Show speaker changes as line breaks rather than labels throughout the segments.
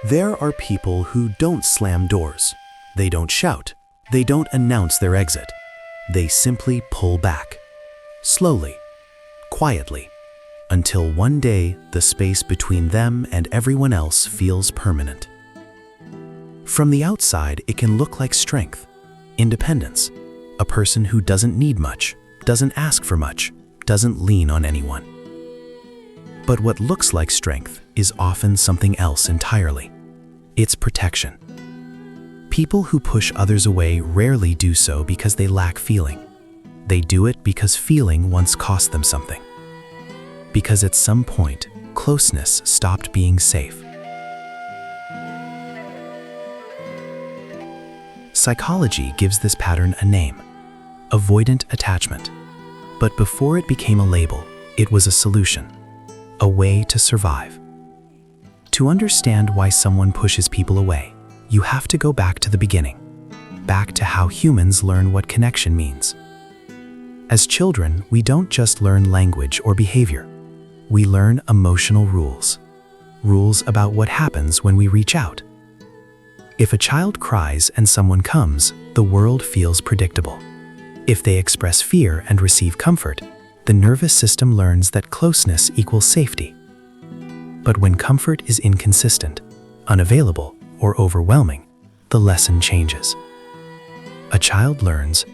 There are people who don't slam doors. They don't shout. They don't announce their exit. They simply pull back. Slowly, quietly, until one day the space between them and everyone else feels permanent. From the outside, it can look like strength, independence, a person who doesn't need much, doesn't ask for much, doesn't lean on anyone. But what looks like strength is often something else entirely. It's protection. People who push others away rarely do so because they lack feeling. They do it because feeling once cost them something. Because at some point, closeness stopped being safe. Psychology gives this pattern a name: avoidant attachment. But before it became a label, it was a solution, a way to survive. To understand why someone pushes people away, you have to go back to the beginning, back to how humans learn what connection means. As children, we don't just learn language or behavior. We learn emotional rules. Rules about what happens when we reach out. If a child cries and someone comes, the world feels predictable. If they express fear and receive comfort, the nervous system learns that closeness equals safety. But when comfort is inconsistent, unavailable, or overwhelming, the lesson changes. A child learns,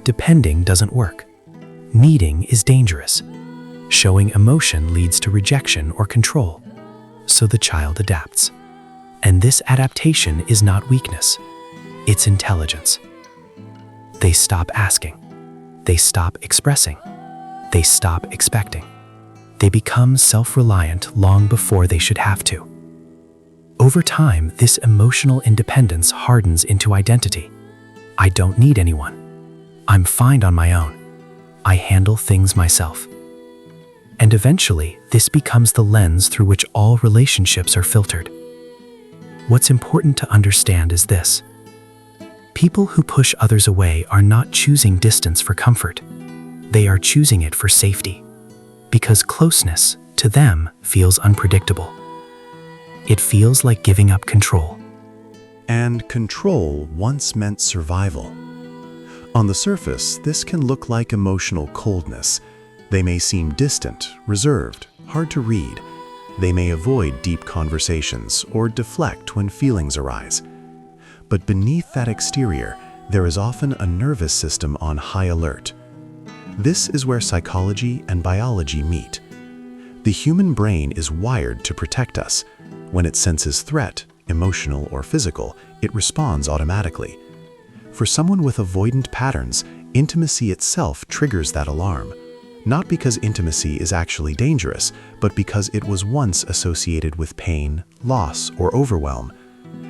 depending doesn't work. Needing is dangerous. Showing emotion leads to rejection or control. So the child adapts. And this adaptation is not weakness. It's intelligence. They stop asking. They stop expressing. They stop expecting. They become self-reliant long before they should have to. Over time, this emotional independence hardens into identity. I don't need anyone. I'm fine on my own. I handle things myself. And eventually, this becomes the lens through which all relationships are filtered. What's important to understand is this: people who push others away are not choosing distance for comfort. They are choosing it for safety, because closeness, to them, feels unpredictable. It feels like giving up control.
And control once meant survival. On the surface, this can look like emotional coldness. They may seem distant, reserved, hard to read. They may avoid deep conversations or deflect when feelings arise. But beneath that exterior, there is often a nervous system on high alert. This is where psychology and biology meet. The human brain is wired to protect us. When it senses threat, emotional or physical, it responds automatically. For someone with avoidant patterns, intimacy itself triggers that alarm. Not because intimacy is actually dangerous, but because it was once associated with pain, loss, or overwhelm.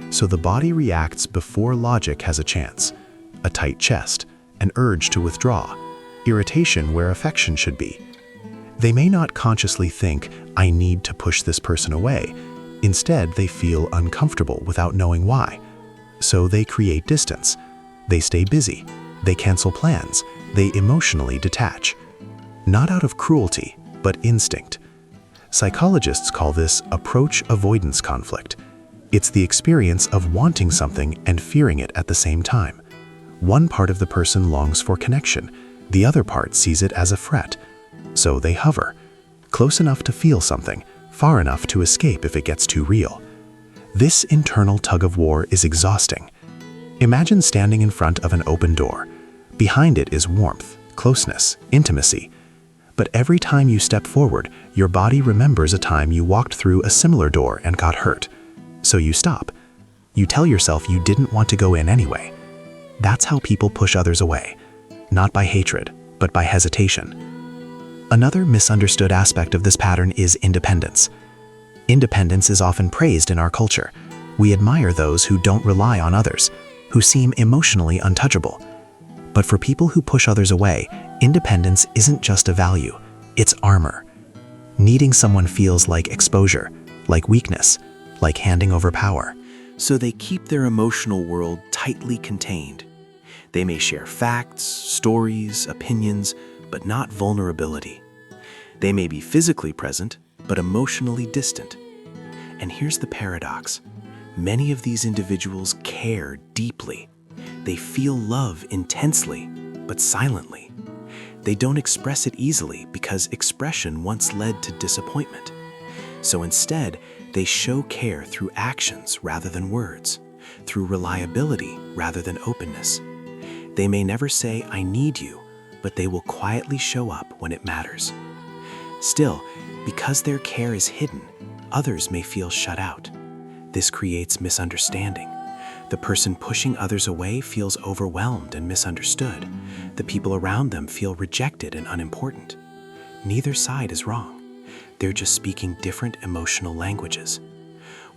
So the body reacts before logic has a chance. A tight chest, an urge to withdraw, irritation where affection should be. They may not consciously think, I need to push this person away. Instead, they feel uncomfortable without knowing why. So they create distance. They stay busy. They cancel plans. They emotionally detach. Not out of cruelty, but instinct. Psychologists call this approach-avoidance conflict. It's the experience of wanting something and fearing it at the same time. One part of the person longs for connection. The other part sees it as a threat. So they hover, close enough to feel something, far enough to escape if it gets too real. This internal tug-of-war is exhausting. Imagine standing in front of an open door. Behind it is warmth, closeness, intimacy. But every time you step forward, your body remembers a time you walked through a similar door and got hurt. So you stop. You tell yourself you didn't want to go in anyway. That's how people push others away. Not by hatred, but by hesitation. Another misunderstood aspect of this pattern is independence. Independence is often praised in our culture. We admire those who don't rely on others, who seem emotionally untouchable. But for people who push others away, independence isn't just a value, it's armor. Needing someone feels like exposure, like weakness, like handing over power.
So they keep their emotional world tightly contained. They may share facts, stories, opinions, but not vulnerability. They may be physically present, but emotionally distant. And here's the paradox. Many of these individuals care deeply. They feel love intensely, but silently. They don't express it easily because expression once led to disappointment. So instead, they show care through actions rather than words, through reliability rather than openness. They may never say, "I need you," but they will quietly show up when it matters. Still, because their care is hidden, others may feel shut out. This creates misunderstanding. The person pushing others away feels overwhelmed and misunderstood. The people around them feel rejected and unimportant. Neither side is wrong. They're just speaking different emotional languages.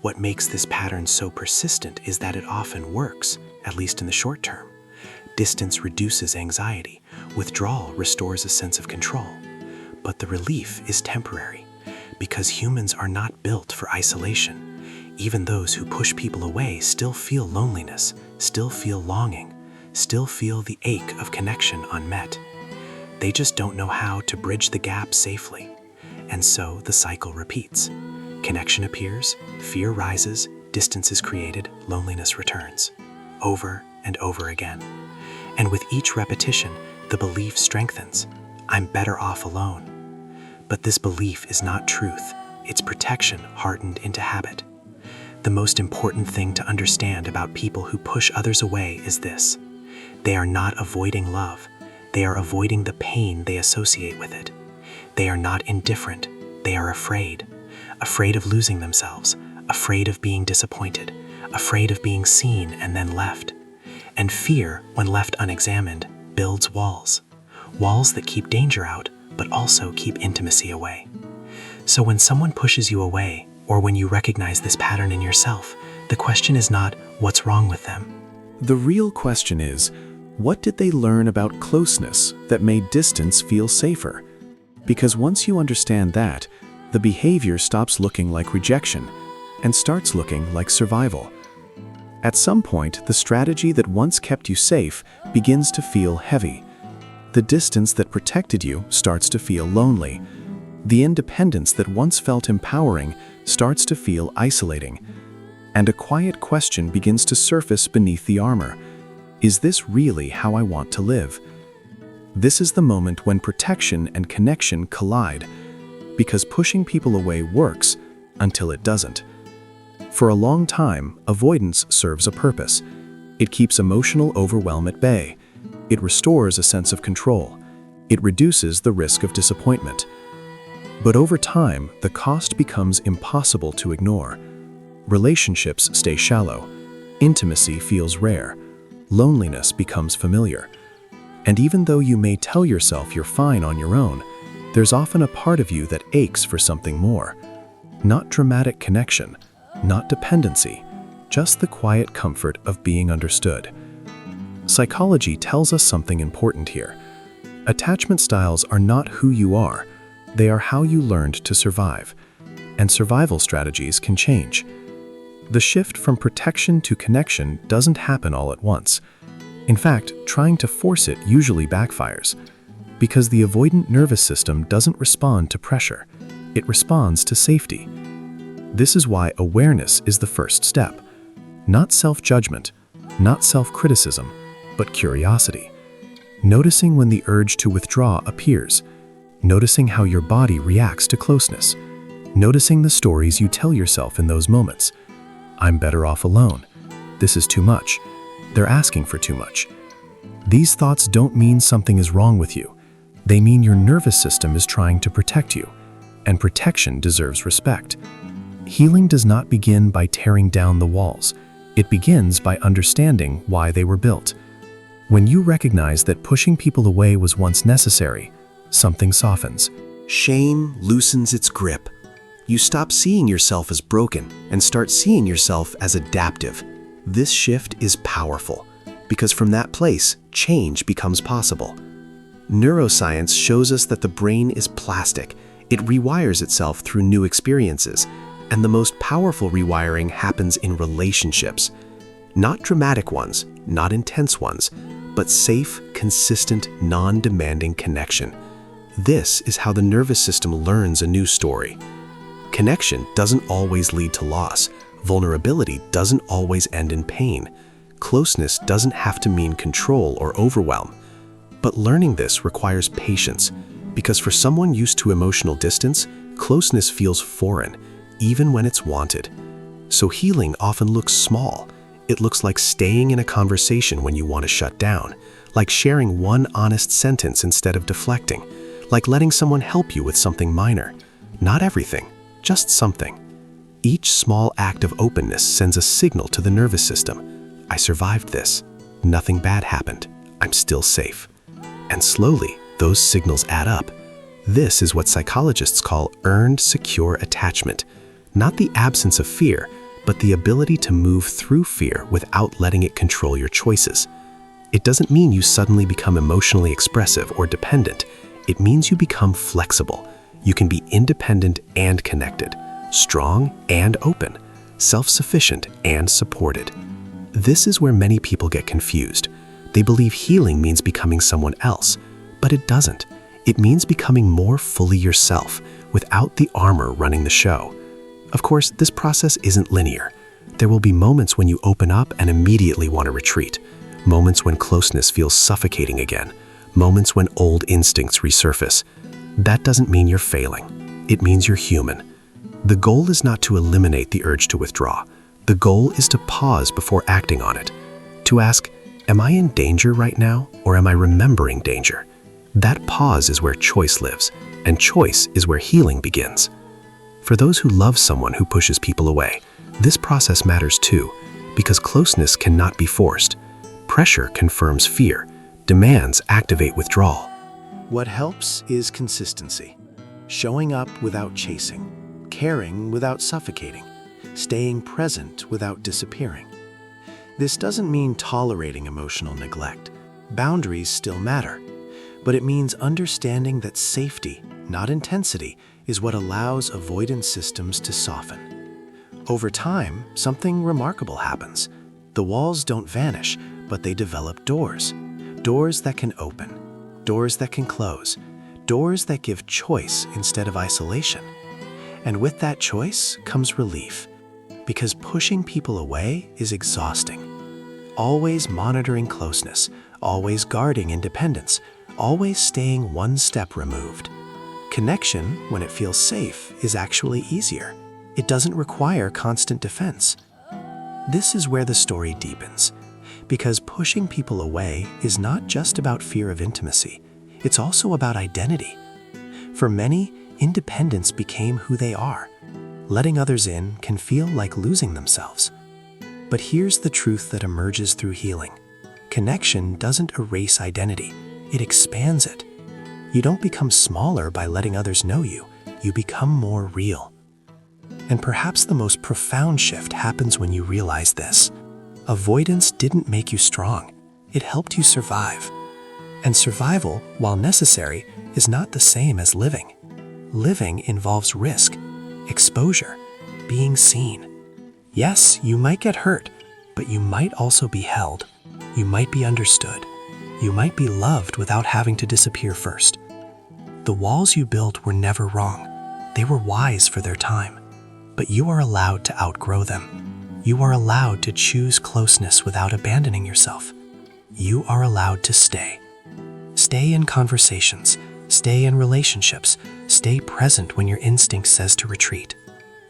What makes this pattern so persistent is that it often works, at least in the short term. Distance reduces anxiety. Withdrawal restores a sense of control. But the relief is temporary, because humans are not built for isolation. Even those who push people away still feel loneliness, still feel longing, still feel the ache of connection unmet. They just don't know how to bridge the gap safely. And so the cycle repeats. Connection appears, fear rises, distance is created, loneliness returns. Over and over again. And with each repetition, the belief strengthens. I'm better off alone. But this belief is not truth. It's protection hardened into habit. The most important thing to understand about people who push others away is this. They are not avoiding love. They are avoiding the pain they associate with it. They are not indifferent. They are afraid. Afraid of losing themselves. Afraid of being disappointed. Afraid of being seen and then left. And fear, when left unexamined, builds walls. Walls that keep danger out, but also keep intimacy away. So when someone pushes you away, or when you recognize this pattern in yourself, the question is not, what's wrong with them?
The real question is, what did they learn about closeness that made distance feel safer? Because once you understand that, the behavior stops looking like rejection and starts looking like survival. At some point, the strategy that once kept you safe begins to feel heavy. The distance that protected you starts to feel lonely. The independence that once felt empowering starts to feel isolating. And a quiet question begins to surface beneath the armor. Is this really how I want to live? This is the moment when protection and connection collide, because pushing people away works until it doesn't. For a long time, avoidance serves a purpose. It keeps emotional overwhelm at bay. It restores a sense of control. It reduces the risk of disappointment. But over time, the cost becomes impossible to ignore. Relationships stay shallow. Intimacy feels rare. Loneliness becomes familiar. And even though you may tell yourself you're fine on your own, there's often a part of you that aches for something more. Not dramatic connection, not dependency, just the quiet comfort of being understood. Psychology tells us something important here. Attachment styles are not who you are. They are how you learned to survive. And survival strategies can change. The shift from protection to connection doesn't happen all at once. In fact, trying to force it usually backfires, because the avoidant nervous system doesn't respond to pressure. It responds to safety. This is why awareness is the first step. Not self-judgment, not self-criticism, but curiosity. Noticing when the urge to withdraw appears. Noticing how your body reacts to closeness. Noticing the stories you tell yourself in those moments. I'm better off alone. This is too much. They're asking for too much. These thoughts don't mean something is wrong with you. They mean your nervous system is trying to protect you, and protection deserves respect. Healing does not begin by tearing down the walls. It begins by understanding why they were built. When you recognize that pushing people away was once necessary, something softens.
Shame loosens its grip. You stop seeing yourself as broken and start seeing yourself as adaptive. This shift is powerful, because from that place, change becomes possible. Neuroscience shows us that the brain is plastic. It rewires itself through new experiences, and the most powerful rewiring happens in relationships. Not dramatic ones, not intense ones, but safe, consistent, non-demanding connection. This is how the nervous system learns a new story. Connection doesn't always lead to loss.
Vulnerability doesn't always end in pain. Closeness doesn't have to mean control or overwhelm. But learning this requires patience, because for someone used to emotional distance, closeness feels foreign, even when it's wanted. So healing often looks small. It looks like staying in a conversation when you want to shut down, like sharing one honest sentence instead of deflecting, like letting someone help you with something minor. Not everything, just something. Each small act of openness sends a signal to the nervous system. I survived this. Nothing bad happened. I'm still safe. And slowly, those signals add up. This is what psychologists call earned secure attachment. Not the absence of fear, but the ability to move through fear without letting it control your choices. It doesn't mean you suddenly become emotionally expressive or dependent. It means you become flexible. You can be independent and connected, strong and open, self-sufficient and supported. This is where many people get confused. They believe healing means becoming someone else, but it doesn't. It means becoming more fully yourself, without the armor running the show. Of course, this process isn't linear. There will be moments when you open up and immediately want to retreat, moments when closeness feels suffocating again, moments when old instincts resurface. That doesn't mean you're failing. It means you're human. The goal is not to eliminate the urge to withdraw. The goal is to pause before acting on it, to ask, am I in danger right now, or am I remembering danger? That pause is where choice lives, and choice is where healing begins. For those who love someone who pushes people away, this process matters too, because closeness cannot be forced. Pressure confirms fear. Demands activate withdrawal.
What helps is consistency. Showing up without chasing, caring without suffocating, staying present without disappearing. This doesn't mean tolerating emotional neglect. Boundaries still matter, but it means understanding that safety, not intensity, is what allows avoidance systems to soften. Over time, something remarkable happens. The walls don't vanish, but they develop doors. Doors that can open, doors that can close, doors that give choice instead of isolation. And with that choice comes relief, because pushing people away is exhausting. Always monitoring closeness, always guarding independence, always staying one step removed. Connection, when it feels safe, is actually easier. It doesn't require constant defense. This is where the story deepens, because pushing people away is not just about fear of intimacy. It's also about identity. For many, independence became who they are. Letting others in can feel like losing themselves. But here's the truth that emerges through healing. Connection doesn't erase identity, it expands it. You don't become smaller by letting others know you. You become more real. And perhaps the most profound shift happens when you realize this. Avoidance didn't make you strong. It helped you survive. And survival, while necessary, is not the same as living. Living involves risk, exposure, being seen. Yes, you might get hurt, but you might also be held. You might be understood. You might be loved without having to disappear first. The walls you built were never wrong. They were wise for their time. But you are allowed to outgrow them. You are allowed to choose closeness without abandoning yourself. You are allowed to stay. Stay in conversations. Stay in relationships. Stay present when your instinct says to retreat.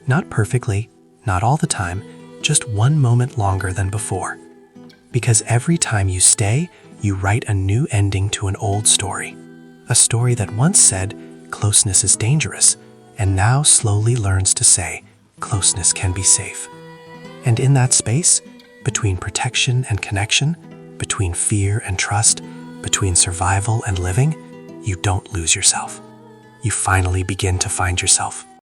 Not perfectly, not all the time, just one moment longer than before. Because every time you stay, you write a new ending to an old story. A story that once said, closeness is dangerous, and now slowly learns to say, closeness can be safe. And in that space, between protection and connection, between fear and trust, between survival and living, you don't lose yourself. You finally begin to find yourself.